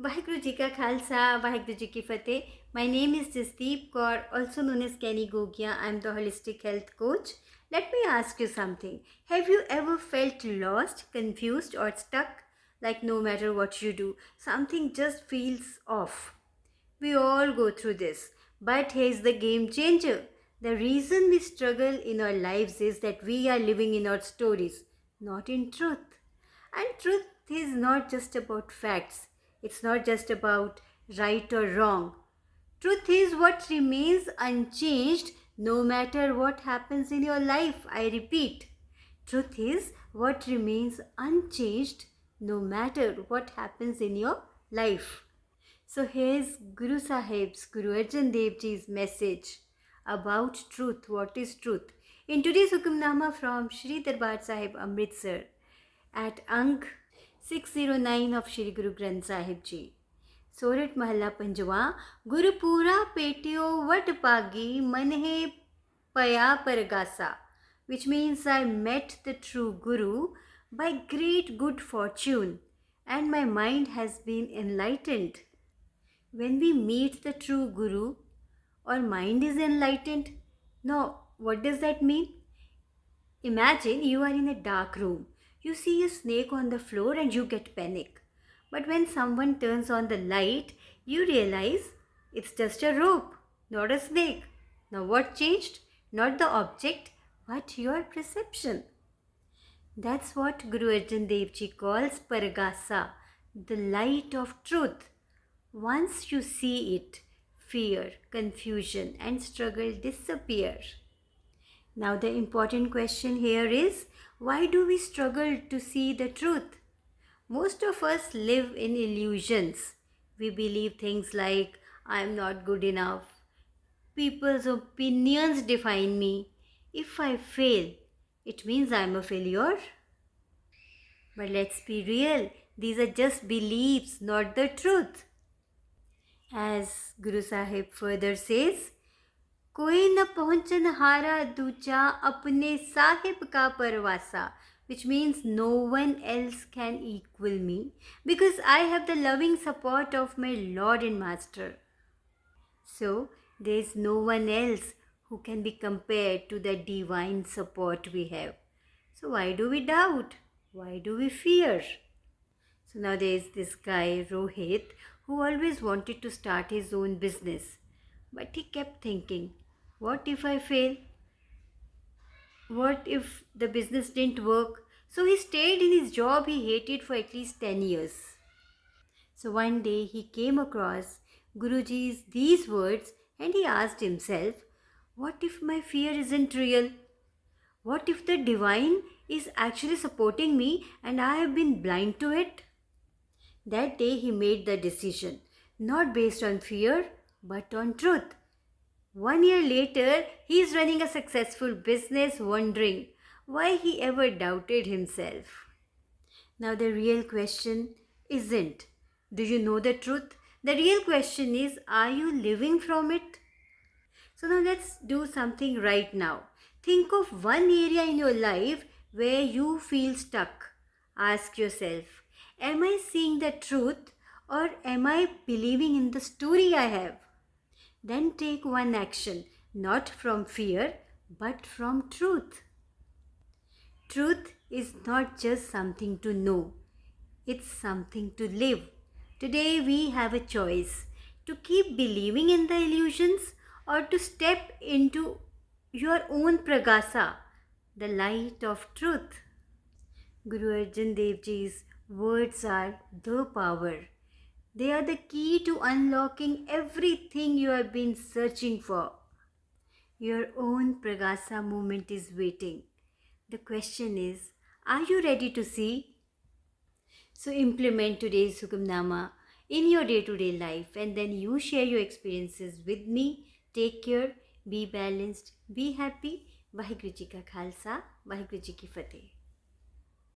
वाहिगुरु जी का खालसा, वाहिगुरु जी की फतेह. My name is Jasdeep Kaur, also known as Kenny Gogia. I am the holistic health coach. Let me ask you something. Have you ever felt lost, confused, or stuck? Like no matter what you do, something just feels off. We all go through this. But here's the game changer. The reason we struggle in our lives is that we are living in our stories, not in truth. And truth is not just about facts, it's not just about right or wrong. Truth is what remains unchanged no matter what happens in your life. I repeat, truth is what remains unchanged no matter what happens in your life. So here's Guru Sahib's, Guru Arjan Dev Ji's message about truth. What is truth? In today's Hukamnama from Shri Darbar Sahib Amritsar at Ank 609 of Shri Guru Granth Sahib Ji. Sorat Mahalla Panjwa, Guru Pura Petio Vatpagi Manhe Paya Paragasa, which means I met the true Guru by great good fortune and my mind has been enlightened. When we meet the true Guru, our mind is enlightened. Now, what does that mean? Imagine you are in a dark room. You see a snake on the floor and you get panic. But when someone turns on the light, you realize it's just a rope, not a snake. Now, what changed? Not the object, but your perception. That's what Guru Arjan Dev Ji calls Paragasa, the light of truth. Once you see it, fear, confusion, and struggle disappear. Now, the important question here is, why do we struggle to see the truth? Most of us live in illusions. We believe things like, I am not good enough. People's opinions define me. If I fail, it means I am a failure. But let's be real, these are just beliefs, not the truth. As Guru Sahib further says, कोई न पहुंचनहारा दूजा अपने साहिब का परवासा, which means no one else can equal me because I have the loving support of my Lord and Master. So there is no one else who can be compared to the divine support we have. So why do we doubt? Why do we fear? So now there is this guy Rohit who always wanted to start his own business. But he kept thinking, what if I fail? What if the business didn't work? So he stayed in his job he hated for at least 10 years. So one day he came across Guruji's these words and he asked himself, what if my fear isn't real? What if the divine is actually supporting me and I have been blind to it? That day he made the decision, not based on fear, but on truth. 1 year later, he is running a successful business, wondering why he ever doubted himself. Now, the real question isn't, do you know the truth? The real question is, are you living from it? So, now let's do something right now. Think of one area in your life where you feel stuck. Ask yourself, am I seeing the truth or am I believing in the story I have? Then take one action, not from fear, but from truth. Truth is not just something to know, it's something to live. Today we have a choice to keep believing in the illusions or to step into your own pragasa, the light of truth. Guru Arjan Dev Ji's words are the power. They are the key to unlocking everything you have been searching for. Your own Pragasa moment is waiting. The question is, are you ready to see? So implement today's Hukamnama in your day-to-day life and then you share your experiences with me. Take care, be balanced, be happy. Vaheguru Ji ka Khalsa, Vaheguru Ji ki Fateh.